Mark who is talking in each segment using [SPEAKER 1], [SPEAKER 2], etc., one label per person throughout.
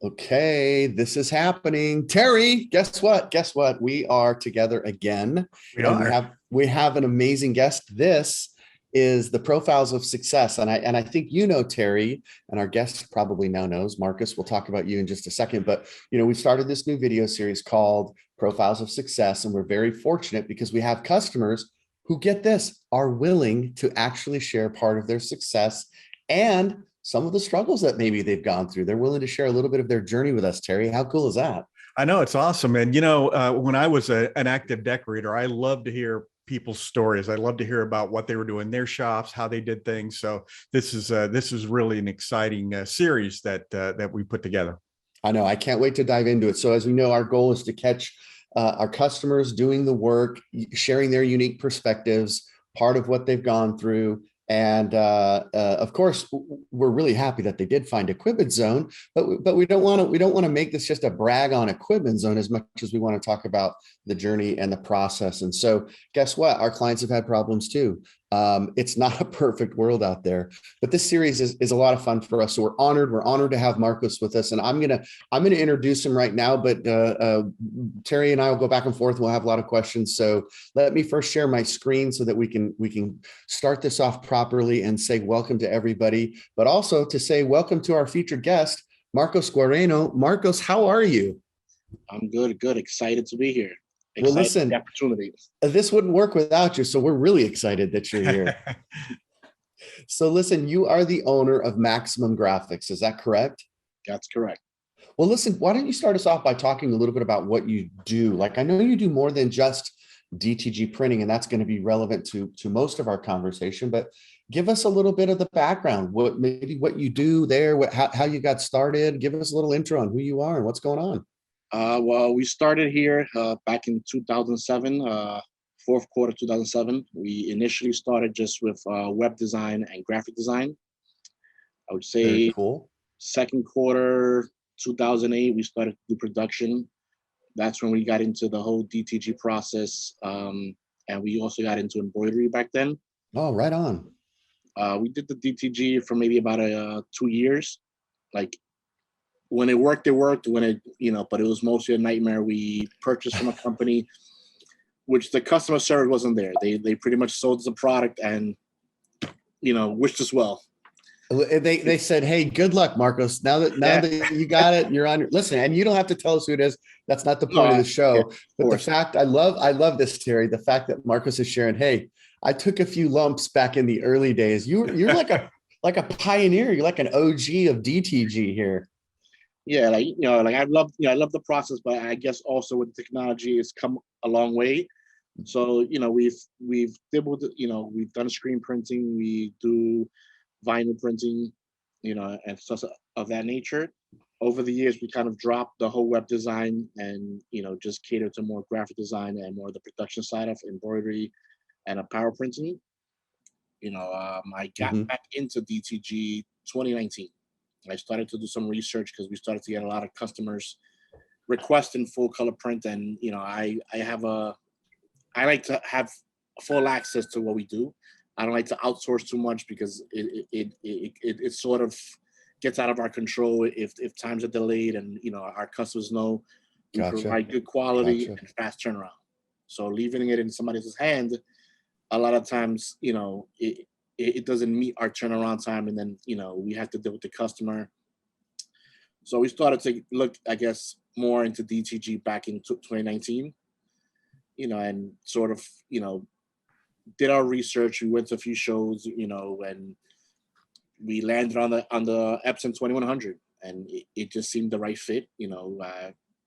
[SPEAKER 1] Okay, this is happening. Terry, guess what? Guess what? We are together again,
[SPEAKER 2] We
[SPEAKER 1] and
[SPEAKER 2] are.
[SPEAKER 1] we have an amazing guest. This is the profiles of success, and I think you know Terry, and our guest probably now knows Marcus. We'll talk about you in just a second, but we started this new video series called Profiles of Success, and we're very fortunate because we have customers who get this are willing to actually share part of their success and some of the struggles that maybe they've gone through. They're willing to share a little bit of their journey with us, Terry. How cool is that?
[SPEAKER 2] I know it's awesome. And, when I was an active decorator, I love to hear people's stories. I love to hear about what they were doing in their shops, how they did things. So this is really an exciting series that we put together.
[SPEAKER 1] I know. I can't wait to dive into it. So as we know, our goal is to catch our customers doing the work, sharing their unique perspectives, part of what they've gone through. And of course, we're really happy that they did find Equipment Zone, but we don't want to make this just a brag on Equipment Zone as much as we want to talk about the journey and the process. And so, guess what? Our clients have had problems too. It's not a perfect world out there, but this series is a lot of fun for us. So we're honored. We're honored to have Marcos with us, and I'm gonna introduce him right now. But Terry and I will go back and forth. We'll have a lot of questions. So let me first share my screen so that we can start this off properly and say welcome to everybody, but also to say welcome to our featured guest, Marcos Guareno. Marcos, how are you?
[SPEAKER 3] I'm good, good. Excited to be here.
[SPEAKER 1] Well,
[SPEAKER 3] Excited for the
[SPEAKER 1] listen,
[SPEAKER 3] opportunity.
[SPEAKER 1] this wouldn't work without you, so we're really excited that you're here. So listen, you are the owner of Maximum Graphics, is that correct?
[SPEAKER 3] That's correct.
[SPEAKER 1] Well, listen, why don't you start us off by talking a little bit about what you do? Like, I know you do more than just DTG printing, and that's going to be relevant to most of our conversation, but give us a little bit of the background, what you do there, how you got started. Give us a little intro on who you are and what's going on.
[SPEAKER 3] Well, we started here back in 2007, fourth quarter 2007. We initially started just with web design and graphic design. I would
[SPEAKER 1] Very
[SPEAKER 3] say
[SPEAKER 1] cool.
[SPEAKER 3] second quarter 2008, we started to do production. That's when we got into the whole DTG process. And we also got into embroidery back then.
[SPEAKER 1] Oh, right on.
[SPEAKER 3] We did the DTG for maybe about 2 years. Like when it worked, it worked. When it, but it was mostly a nightmare. We purchased from a company, which the customer service wasn't there. They pretty much sold us a product and, wished us well.
[SPEAKER 1] They said, "Hey, good luck, Marcos. Now that you got it, you're on. Listen, and you don't have to tell us who it is. That's not the point of the show. But the fact I love this, Terry. The fact that Marcos is sharing. Hey, I took a few lumps back in the early days. You're like a pioneer. You're like an OG of DTG here.
[SPEAKER 3] Yeah, I love the process, but I guess also with technology, it's come a long way. So we've dabbled, we've done screen printing, we do vinyl printing, and stuff of that nature. Over the years, we kind of dropped the whole web design and just cater to more graphic design and more the production side of embroidery and apparel printing. I got back into DTG 2019. I started to do some research because we started to get a lot of customers requesting full color print, and I like to have full access to what we do. I don't like to outsource too much because it sort of gets out of our control if times are delayed, and our customers know we provide good quality and fast turnaround. So leaving it in somebody else's hand, a lot of times it doesn't meet our turnaround time, and then we have to deal with the customer. So we started to look, I guess, more into DTG back in 2019, and sort of did our research. We went to a few shows, and we landed on the Epson 2100, and it just seemed the right fit.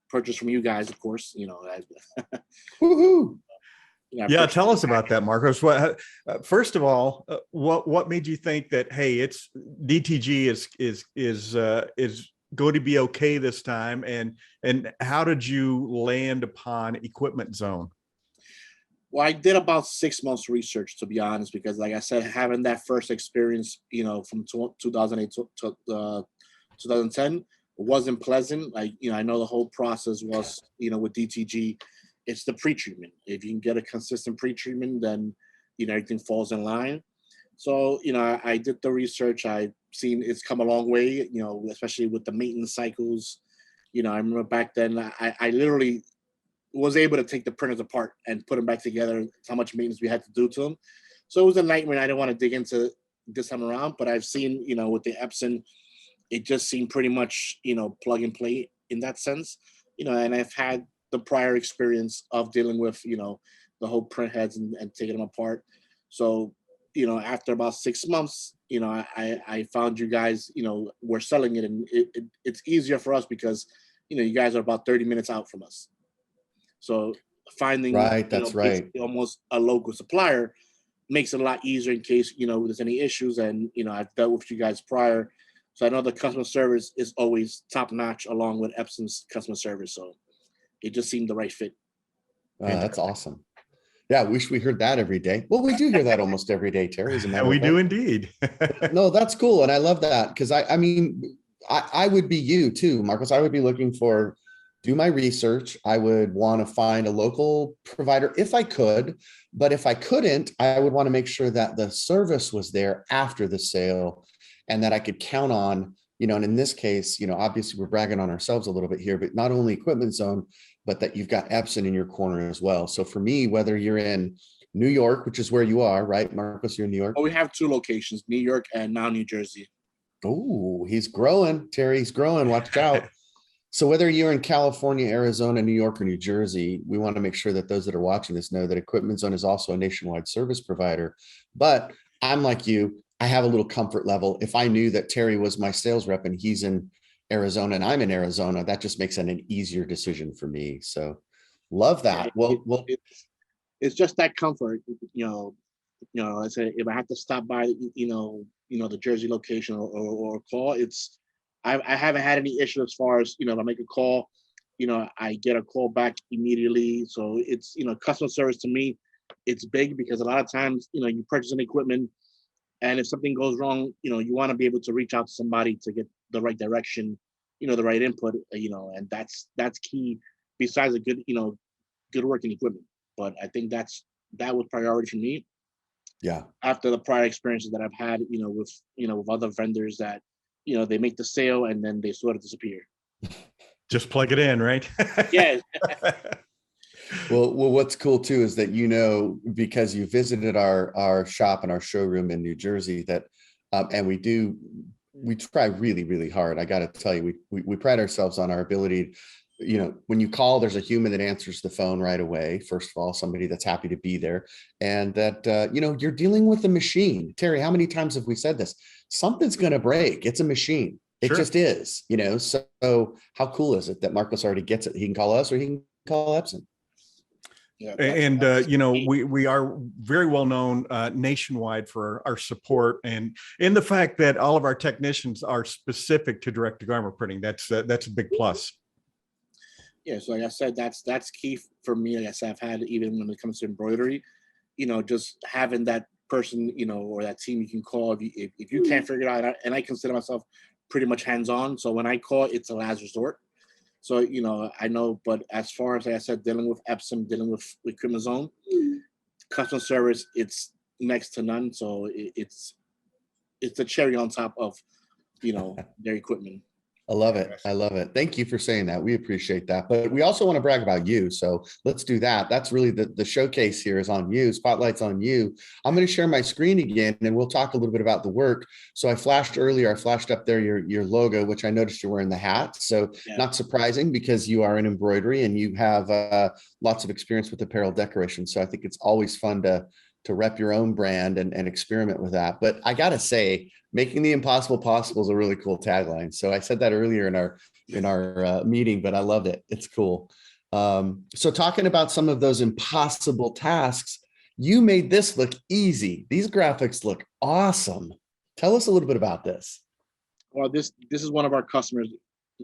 [SPEAKER 3] Purchased from you guys, of course.
[SPEAKER 1] Woohoo!
[SPEAKER 2] Yeah, tell us about that, Marcos. First of all, what made you think that, hey, it's DTG is going to be okay this time, and how did you land upon Equipment Zone?
[SPEAKER 3] Well, I did about 6 months research, to be honest, because like I said, having that first experience, from 2008 to 2010 wasn't pleasant. I know the whole process was, with DTG, it's the pre-treatment. If you can get a consistent pre-treatment, then, everything falls in line. So, I did the research. I seen it's come a long way, especially with the maintenance cycles. I remember back then, I literally was able to take the printers apart and put them back together. How much maintenance we had to do to them. So it was a nightmare. I didn't want to dig into this time around, but I've seen, with the Epson, it just seemed pretty much, plug and play in that sense, and I've had the prior experience of dealing with, the whole print heads and taking them apart. So, after about 6 months, I found you guys, we're selling it, and it's easier for us because, you guys are about 30 minutes out from us. So finding,
[SPEAKER 1] Right, that's right.
[SPEAKER 3] almost a local supplier makes it a lot easier in case, there's any issues. And, I've dealt with you guys prior. So I know the customer service is always top notch along with Epson's customer service. So it just seemed the right fit.
[SPEAKER 1] That's awesome. Yeah, I wish we heard that every day. Well, we do hear that almost every day, Terry. As a matter
[SPEAKER 2] We
[SPEAKER 1] of
[SPEAKER 2] do
[SPEAKER 1] fact.
[SPEAKER 2] indeed.
[SPEAKER 1] No, that's cool. And I love that because I mean, I would be you too, Marcos. I would be looking for, do my research. I would want to find a local provider if I could, but if I couldn't, I would want to make sure that the service was there after the sale and that I could count on, and in this case, obviously we're bragging on ourselves a little bit here, but not only Equipment Zone, but that you've got Epson in your corner as well. So for me, whether you're in New York, which is where you are, right, Marcos, you're in New York?
[SPEAKER 3] Oh, we have 2 locations, New York and now New Jersey.
[SPEAKER 1] Oh, he's growing, Terry, he's growing, watch out. So whether you're in California, Arizona, New York, or New Jersey, we want to make sure that those that are watching this know that Equipment Zone is also a nationwide service provider. But I'm like you, I have a little comfort level. If I knew that Terry was my sales rep and he's in Arizona and I'm in Arizona, that just makes it an easier decision for me. So love that.
[SPEAKER 3] It's just that comfort, I say if I have to stop by, the Jersey location or call, I haven't had any issue as far as, if I make a call, I get a call back immediately. So it's, customer service to me, it's big because a lot of times, you purchase an equipment and if something goes wrong, you want to be able to reach out to somebody to get the right direction, the right input, and that's key besides a good, good working equipment. But I think that was priority for me.
[SPEAKER 1] Yeah.
[SPEAKER 3] After the prior experiences that I've had, with other vendors that, they make the sale and then they sort of disappear.
[SPEAKER 2] Just plug it in, right?
[SPEAKER 3] Yeah.
[SPEAKER 1] Well, what's cool too is that, because you visited our shop and our showroom in New Jersey, that and we try really, really hard. I got to tell you, we pride ourselves on our ability. When you call, there's a human that answers the phone right away. First of all, somebody that's happy to be there, and that you're dealing with a machine. Terry, how many times have we said this? Something's going to break. It's a machine. It
[SPEAKER 2] Sure.
[SPEAKER 1] just is. So how cool is it that Marcos already gets it? He can call us or he can call Epson.
[SPEAKER 3] Yeah,
[SPEAKER 2] and we are very well known nationwide for our support and in the fact that all of our technicians are specific to direct to garment printing. That's a big plus.
[SPEAKER 3] Yeah, so like I said, that's key for me. Like I said, I've had, even when it comes to embroidery, just having that person, or that team you can call if you can't figure it out. And I consider myself pretty much hands-on. So when I call, it's a last resort. So, I know, but as far as, like I said, dealing with Epson, dealing with Equipment Zone, customer service, it's next to none. So it's the cherry on top of, their equipment.
[SPEAKER 1] I love it. I love it. Thank you for saying that. We appreciate that. But we also want to brag about you. So let's do that. That's really the showcase here is on you. Spotlight's on you. I'm going to share my screen again and we'll talk a little bit about the work. So I flashed up there your logo, which I noticed you're wearing the hat. So
[SPEAKER 3] Yeah.
[SPEAKER 1] Not surprising because you are in embroidery and you have lots of experience with apparel decoration. So I think it's always fun to rep your own brand and experiment with that. But I got to say, making the impossible possible is a really cool tagline. So I said that earlier in our meeting, but I loved it. It's cool. So talking about some of those impossible tasks, you made this look easy. These graphics look awesome. Tell us a little bit about this.
[SPEAKER 3] Well, this is one of our customers.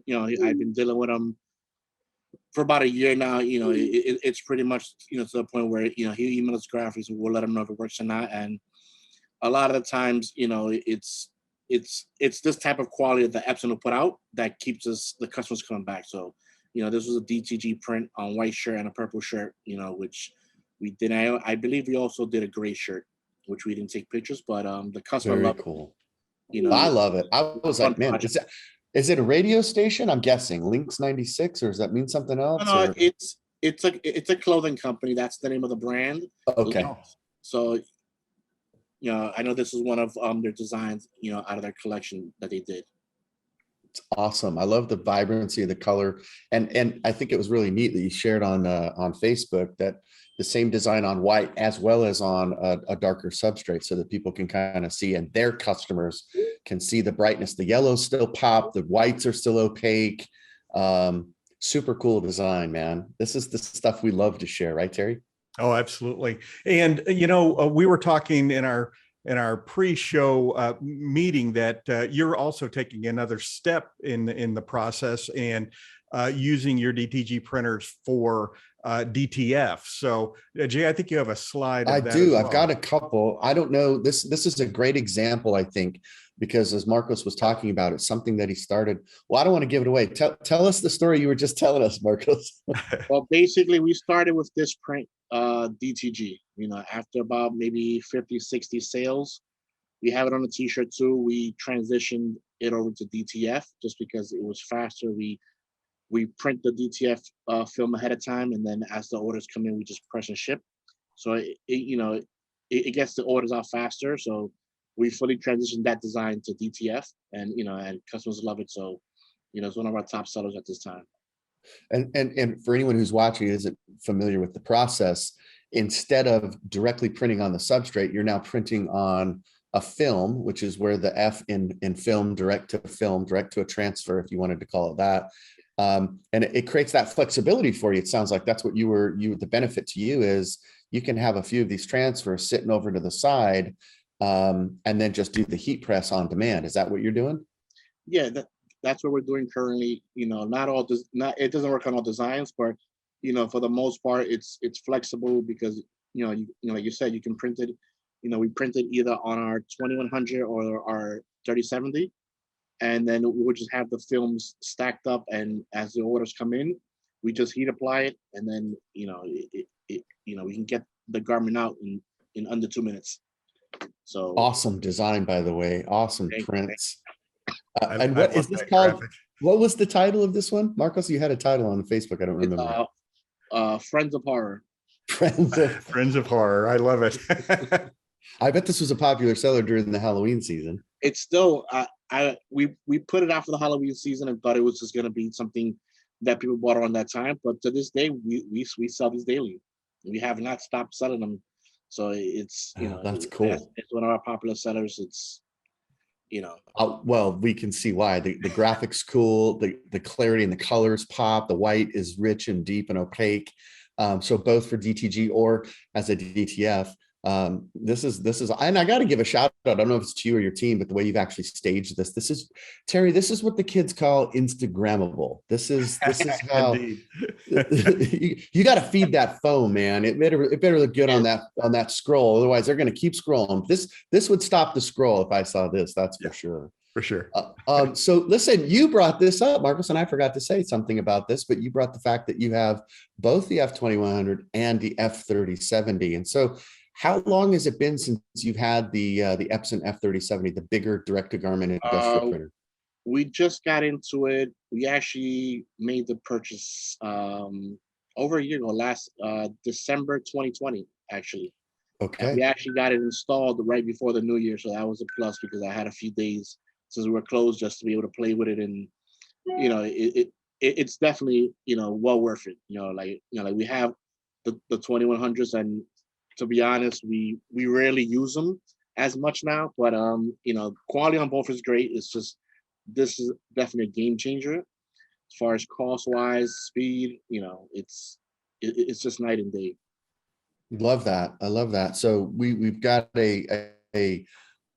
[SPEAKER 3] I've been dealing with them for about a year now. It's pretty much, to the point where, he emails graphics and we'll let him know if it works or not. And a lot of the times, it's this type of quality that the Epson will put out that keeps the customers coming back. So, this was a DTG print on white shirt and a purple shirt, which we did. I believe we also did a gray shirt, which we didn't take pictures, but the customer
[SPEAKER 1] Very
[SPEAKER 3] loved
[SPEAKER 1] cool.
[SPEAKER 3] You know,
[SPEAKER 1] I love it. I was
[SPEAKER 3] fun
[SPEAKER 1] like, man,
[SPEAKER 3] project.
[SPEAKER 1] is it a radio station? I'm guessing Lynx 96, or does that mean something else?
[SPEAKER 3] No,
[SPEAKER 1] Or
[SPEAKER 3] it's a clothing company. That's the name of the brand.
[SPEAKER 1] okay,
[SPEAKER 3] So, you know, I know this is one of their designs, you know, out of their collection that they did.
[SPEAKER 1] it's awesome. I love the vibrancy of the color, and I think it was really neat that you shared on Facebook that the same design on white as well as on a darker substrate, so that people can kind of see, and their customers can see the brightness. The yellows still pop, the whites are still opaque. Super cool design, man. This is the stuff we love to share, right, Terry?
[SPEAKER 2] Oh, absolutely. And you know, we were talking in our pre-show meeting that you're also taking another step in the process and using your DTG printers for DTF. So, Jay, I think you have a slide of
[SPEAKER 1] I
[SPEAKER 2] that
[SPEAKER 1] do.
[SPEAKER 2] as
[SPEAKER 1] I've
[SPEAKER 2] well.
[SPEAKER 1] got a couple. I don't know. This is a great example, I think, because as Marcos was talking about, it's something that he started. Well, I don't want to give it away. Tell us the story you were just telling us, Marcos.
[SPEAKER 3] Well, basically, we started with this print DTG. You know, after about maybe 50, 60 sales, we have it on a t-shirt too. We transitioned it over to DTF just because it was faster. We print the DTF film ahead of time, and then as the orders come in, we just press and ship. So you know, it gets the orders out faster. So we fully transitioned that design to DTF, and you know, and customers love it. So you know, it's one of our top sellers at this time.
[SPEAKER 1] And for anyone who's watching isn't familiar with the process, instead of directly printing on the substrate, you're now printing on a film, which is where the F in film, direct to a transfer, if you wanted to call it that. And it creates that flexibility for you. It sounds like that's what the benefit to you is you can have a few of these transfers sitting over to the side, and then just do the heat press on demand. Is that what you're doing?
[SPEAKER 3] Yeah, that's what we're doing currently. You know, it doesn't work on all designs, but you know, for the most part, it's flexible because you know, like you said, you can print it. You know, we printed either on our 2100 or our 3070, and then we'll just have the films stacked up, and as the orders come in, we just heat apply it, and then you know, you know, we can get the garment out in under 2 minutes. So
[SPEAKER 1] Awesome design, by the way. Awesome
[SPEAKER 3] thank you.
[SPEAKER 1] prints.
[SPEAKER 2] I
[SPEAKER 1] And what
[SPEAKER 2] love
[SPEAKER 1] is this
[SPEAKER 2] that
[SPEAKER 1] called?
[SPEAKER 2] graphic.
[SPEAKER 1] What was the title of this one? Marcos, you had a title on Facebook. I don't remember.
[SPEAKER 3] Friends of Horror.
[SPEAKER 1] Friends of
[SPEAKER 2] Friends of Horror. I love it.
[SPEAKER 1] I bet this was a popular seller during the Halloween season.
[SPEAKER 3] It's still we put it out for the Halloween season and thought it was just gonna be something that people bought around that time. But to this day, we sell these daily. We have not stopped selling them. So it's you know,
[SPEAKER 1] that's cool.
[SPEAKER 3] It's one of our popular sellers. It's you know,
[SPEAKER 1] Well, we can see why. The graphics cool, the clarity and the colors pop. The white is rich and deep and opaque. So both for DTG or as a DTF. This is, and I got to give a shout out. I don't know if it's to you or your team, but the way you've actually staged this, Terry, this is what the kids call Instagrammable. This is how you got to feed that phone, man. It better look good on that scroll. Otherwise they're going to keep scrolling. This would stop the scroll if I saw this, that's for sure.
[SPEAKER 2] For sure.
[SPEAKER 1] So listen, you brought this up, Marcos, and I forgot to say something about this, but you brought the fact that you have both the F2100 and the F3070. And so how long has it been since you've had the Epson F3070, the bigger direct-to-garment industrial printer?
[SPEAKER 3] We just got into it. We actually made the purchase over a year ago, last December 2020, actually.
[SPEAKER 1] Okay.
[SPEAKER 3] And we actually got it installed right before the new year, so that was a plus because I had a few days since we were closed just to be able to play with it, and you know, it's definitely, you know, well worth it. You know, like we have the 2100s, and to be honest, we rarely use them as much now, but you know, quality on both is great. It's just this is definitely a game changer as far as cost wise, speed. You know, it's just night and day.
[SPEAKER 1] Love that. I love that. So we've got a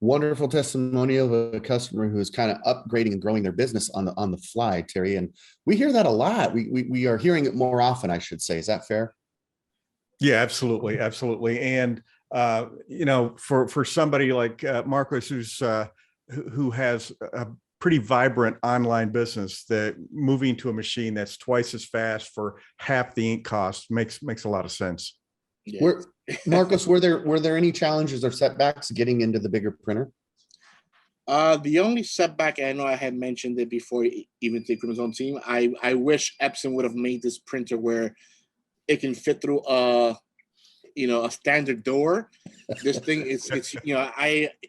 [SPEAKER 1] wonderful testimonial of a customer who is kind of upgrading and growing their business on the fly, Terry. And we hear that a lot. We are hearing it more often, I should say. Is that fair?
[SPEAKER 2] Yeah, absolutely. Absolutely. And, you know, for somebody like Marcos, who has a pretty vibrant online business, that moving to a machine that's twice as fast for half the ink cost makes a lot of sense.
[SPEAKER 3] Yeah.
[SPEAKER 1] Marcos, were there any challenges or setbacks getting into the bigger printer?
[SPEAKER 3] The only setback, I know I had mentioned it before, even to Equipment's own team. I wish Epson would have made this printer where it can fit through a standard door. This thing it's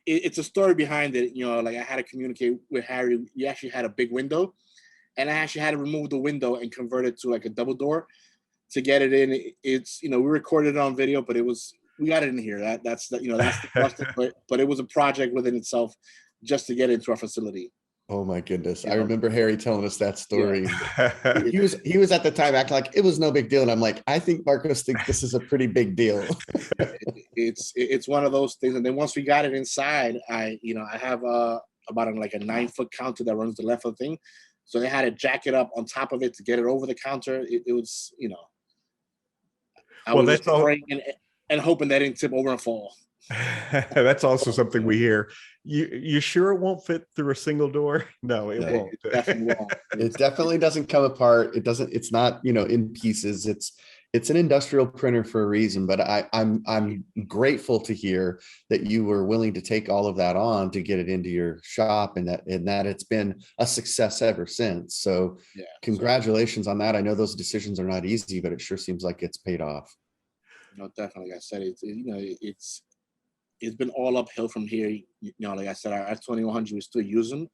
[SPEAKER 3] it's a story behind it. Like I had to communicate with Harry. We actually had a big window, and I actually had to remove the window and convert it to like a double door to get it in. It's we recorded it on video, but we got it in here. That's the busted, but it was a project within itself just to get into our facility.
[SPEAKER 1] Oh my goodness. I remember Harry telling us that story.
[SPEAKER 2] Yeah.
[SPEAKER 1] He was at the time acting like it was no big deal. And I'm like, I think Marcos thinks this is a pretty big deal.
[SPEAKER 3] It's one of those things. And then once we got it inside, I have about like a 9-foot counter that runs the left of the thing. So they had to jack it up on top of it to get it over the counter. It was, I was
[SPEAKER 2] that's all.
[SPEAKER 3] And hoping that it didn't tip over and fall.
[SPEAKER 2] That's also something we hear. You sure it won't fit through a single door? No, it won't.
[SPEAKER 3] It definitely won't.
[SPEAKER 1] It definitely doesn't come apart. It's not, in pieces. It's an industrial printer for a reason, but I'm grateful to hear that you were willing to take all of that on to get it into your shop, and that it's been a success ever since. So yeah, congratulations on that. I know those decisions are not easy, but it sure seems like it's paid off.
[SPEAKER 3] Definitely. Like I said, it's been all uphill from here. Like I said, our F2100 we still use them,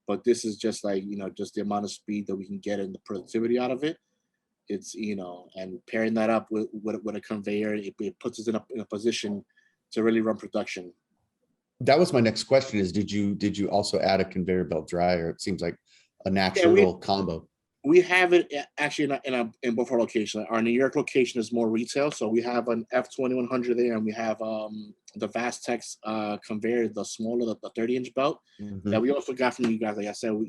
[SPEAKER 3] but this is just like just the amount of speed that we can get and the productivity out of it. It's and pairing that up with a conveyor, it puts us in a position to really run production.
[SPEAKER 1] That was my next question: is did you also add a conveyor belt dryer? It seems like a natural combo.
[SPEAKER 3] We have it actually in both our locations. Our New York location is more retail, so we have an F2100 there, and we have the Vastex conveyor, the smaller, the 30-inch belt that we also got from you guys. Like I said, we'll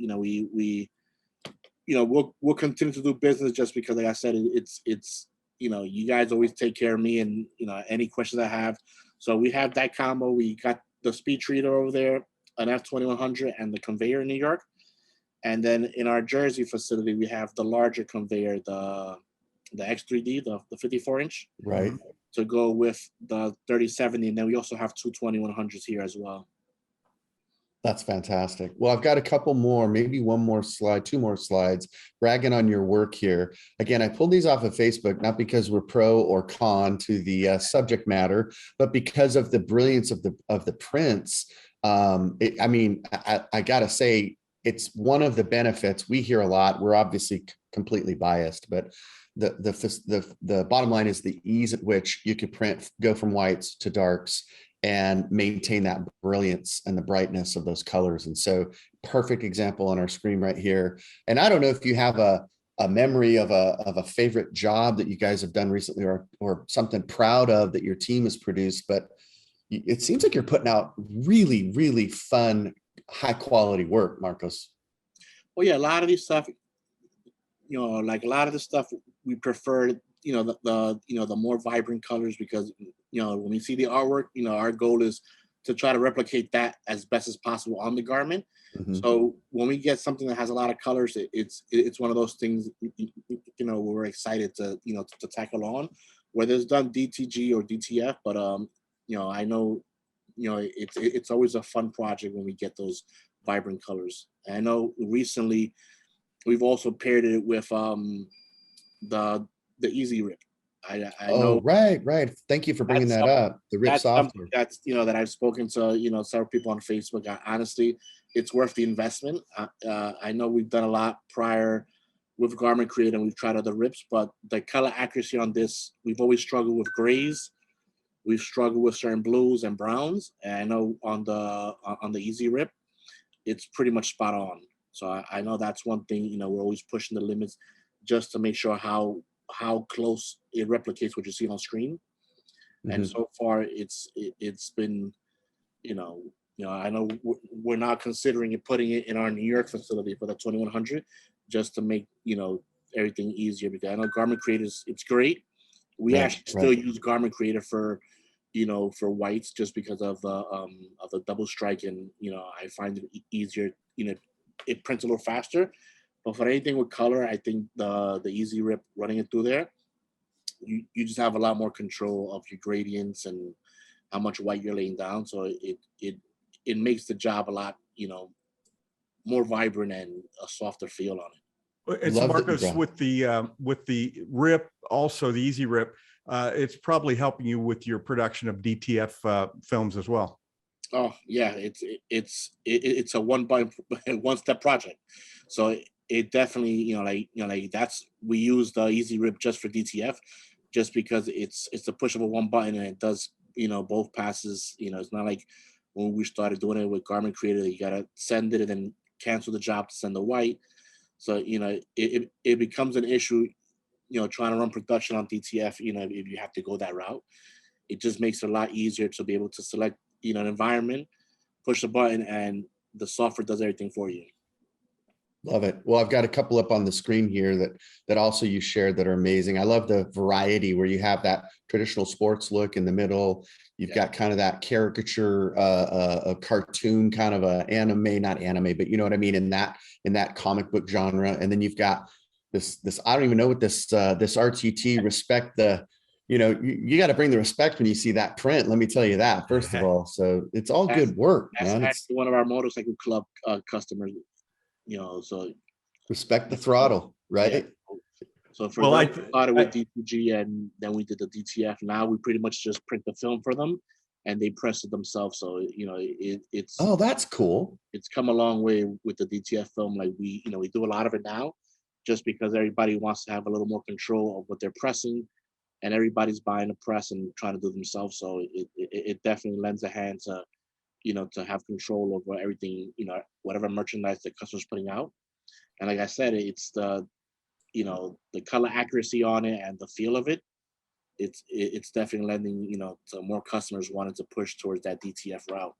[SPEAKER 3] continue to do business just because, like I said, it's you guys always take care of me and any questions I have. So we have that combo. We got the speed treater over there, an F2100, and the conveyor in New York. And then in our Jersey facility, we have the larger conveyor, the X3D, the 54-inch,
[SPEAKER 1] right,
[SPEAKER 3] to go with the 3070. And then we also have two 2100s here as well.
[SPEAKER 1] That's fantastic. Well, I've got a couple more, maybe one more slide, two more slides, bragging on your work here. Again, I pulled these off of Facebook, not because we're pro or con to the subject matter, but because of the brilliance of the prints. I gotta say, it's one of the benefits we hear a lot. We're obviously completely biased, but the bottom line is the ease at which you could print, go from whites to darks, and maintain that brilliance and the brightness of those colors. And so, perfect example on our screen right here. And I don't know if you have a memory of a favorite job that you guys have done recently, or something proud of that your team has produced, but it seems like you're putting out really, really fun, high quality work, Marcos.
[SPEAKER 3] Well, yeah, a lot of these stuff, like a lot of the stuff we prefer, the more vibrant colors, because when we see the artwork, our goal is to try to replicate that as best as possible on the garment. So when we get something that has a lot of colors, it's one of those things, we're excited to to tackle on, whether it's done DTG or DTF. But I know it's always a fun project when we get those vibrant colors. And I know recently we've also paired it with the Easy Rip. I know.
[SPEAKER 1] Right. Thank you for bringing that up. The Rip software.
[SPEAKER 3] That's that I've spoken to several people on Facebook. Honestly, it's worth the investment. I know we've done a lot prior with Garment Creator, and we've tried other rips, but the color accuracy on this, we've always struggled with grays. We've struggled with certain blues and browns. And I know on the Easy Rip, it's pretty much spot on. So I know that's one thing, we're always pushing the limits just to make sure how close it replicates what you see on screen. And so far it's been, I know we're not considering putting it in our New York facility for the 2100 just to make, everything easier, because I know Garment Creator it's great. We actually still use Garment Creator for whites just because of the double strike, and I find it easier. It prints a little faster. But for anything with color, I think the Easy Rip, running it through there, you just have a lot more control of your gradients and how much white you're laying down. So it makes the job a lot more vibrant and a softer feel on it.
[SPEAKER 2] And so Marcos, with the rip, also the easy rip, it's probably helping you with your production of DTF films as well.
[SPEAKER 3] Oh yeah, it's a one step project. So it definitely, we use the easy rip just for DTF, just because it's a push of a one button and it does, both passes. It's not like when we started doing it with Garment Creator, you gotta send it and then cancel the job to send the white. So it becomes an issue, trying to run production on DTF, if you have to go that route. It just makes it a lot easier to be able to select, an environment, push the button, and the software does everything for you.
[SPEAKER 1] Love it. Well, I've got a couple up on the screen here that also you shared that are amazing. I love the variety where you have that traditional sports look in the middle. You've got kind of that caricature, a cartoon kind of a anime, not anime, but you know what I mean, in that comic book genre. And then you've got this I don't even know what this RTT respect the, you got to bring the respect when you see that print. Let me tell you that, first of all. So it's all good work, man.
[SPEAKER 3] That's one of our motorcycle club customers, so
[SPEAKER 1] respect the throttle, right?
[SPEAKER 3] Yeah. So for I started with DTG and then we did the DTF. Now we pretty much just print the film for them and they press it themselves. So, it's
[SPEAKER 1] oh, that's cool.
[SPEAKER 3] It's come a long way with the DTF film. Like we do a lot of it now just because everybody wants to have a little more control of what they're pressing. And everybody's buying a press and trying to do it themselves. So it definitely lends a hand to, to have control over everything, whatever merchandise the customer's putting out. And like I said, it's the color accuracy on it and the feel of it. It's definitely lending, to more customers wanting to push towards that DTF route.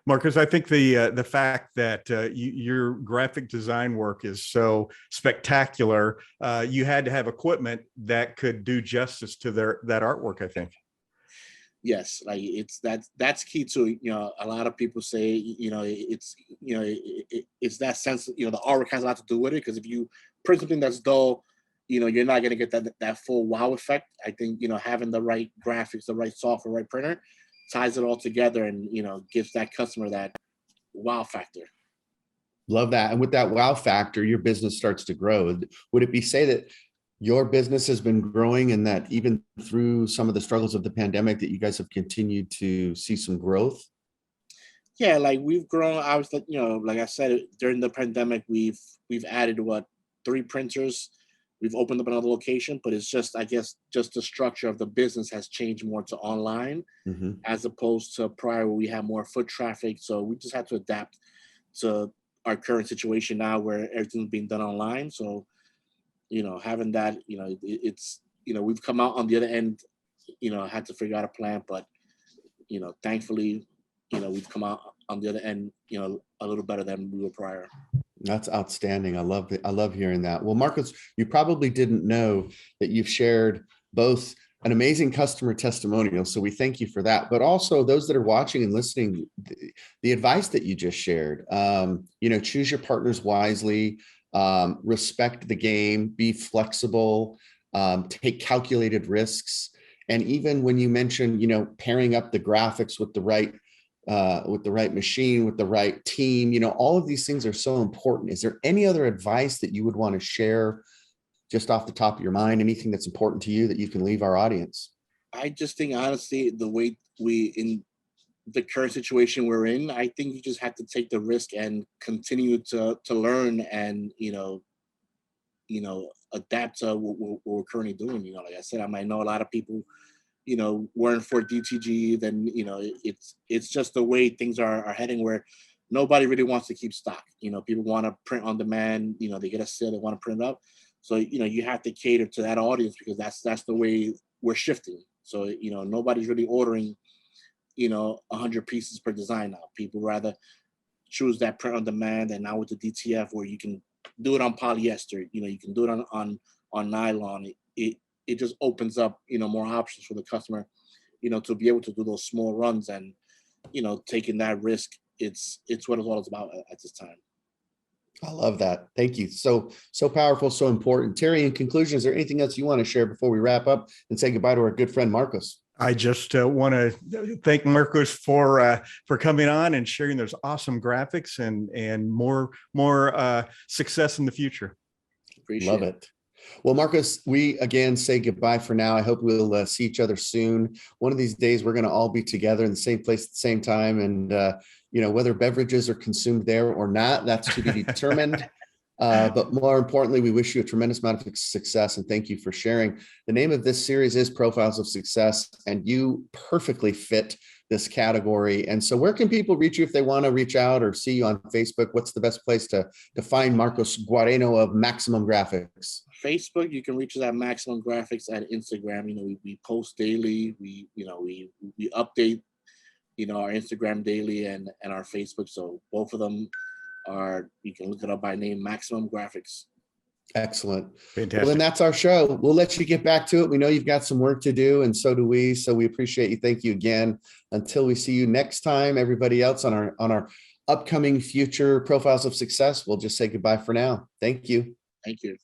[SPEAKER 2] Marcus, I think the fact that your graphic design work is so spectacular, you had to have equipment that could do justice to that artwork, I think.
[SPEAKER 3] Yes, like that's key too. A lot of people say, it's that sense, the artwork has a lot to do with it, because if you print something that's dull, you're not going to get that full wow effect. I think, having the right graphics, the right software, right printer ties it all together and, gives that customer that wow factor.
[SPEAKER 1] Love that. And with that wow factor, your business starts to grow. Would it be say that your business has been growing and that even through some of the struggles of the pandemic that you guys have continued to see some growth?
[SPEAKER 3] Yeah, like we've grown. I was like, like I said, during the pandemic, we've added 3 printers. We've opened up another location, but it's just, I guess, just the structure of the business has changed more to online as opposed to prior where we had more foot traffic. So we just had to adapt to our current situation now where everything's being done online. So, having that, it's, we've come out on the other end, had to figure out a plan, but, thankfully, we've come out on the other end, a little better than we were prior.
[SPEAKER 1] That's outstanding. I love hearing that. Well, Marcos, you probably didn't know that you've shared both an amazing customer testimonial. So we thank you for that. But also those that are watching and listening, the advice that you just shared, choose your partners wisely, respect the game, be flexible, take calculated risks. And even when you mentioned, pairing up the graphics with the right machine, with the right team, all of these things are so important. Is there any other advice that you would want to share just off the top of your mind? Anything that's important to you that you can leave our audience?
[SPEAKER 3] I just think, honestly, the way in the current situation we're in, I think you just have to take the risk and continue to learn and, adapt to what we're currently doing. Like I said, I might know a lot of people weren't for DTG, then, it's just the way things are heading where nobody really wants to keep stock. People want to print on demand, they get a sale, they want to print it up. So, you have to cater to that audience because that's the way we're shifting. So, nobody's really ordering, 100 pieces per design now. People rather choose that print on demand, and now with the DTF where you can do it on polyester, you can do it on nylon. It just opens up, more options for the customer, to be able to do those small runs and, taking that risk. It's what it's all about at this time.
[SPEAKER 1] I love that. Thank you. So powerful, so important. Terry, in conclusion, is there anything else you want to share before we wrap up and say goodbye to our good friend, Marcos?
[SPEAKER 2] I just want to thank Marcos for coming on and sharing those awesome graphics and more success in the future.
[SPEAKER 3] Appreciate
[SPEAKER 1] Love it. Well, Marcos, we again say goodbye for now. I hope we'll see each other soon. One of these days, we're going to all be together in the same place at the same time. And, whether beverages are consumed there or not, that's to be determined. But more importantly, we wish you a tremendous amount of success and thank you for sharing. The name of this series is Profiles of Success, and you perfectly fit this category. And so where can people reach you if they want to reach out or see you on Facebook? What's the best place to find Marcos Guareno of Maximum Graphics?
[SPEAKER 3] Facebook, you can reach us at Maximum Graphics. At Instagram, we post daily. We update, our Instagram daily and our Facebook. So both of them you can look it up by name, Maximum Graphics.
[SPEAKER 1] Excellent.
[SPEAKER 2] Fantastic.
[SPEAKER 1] Well, then that's our show. We'll let you get back to it. We know you've got some work to do, and so do we. So we appreciate you. Thank you again. Until we see you next time, everybody else on our upcoming future Profiles of Success, we'll just say goodbye for now. Thank you.
[SPEAKER 3] Thank you.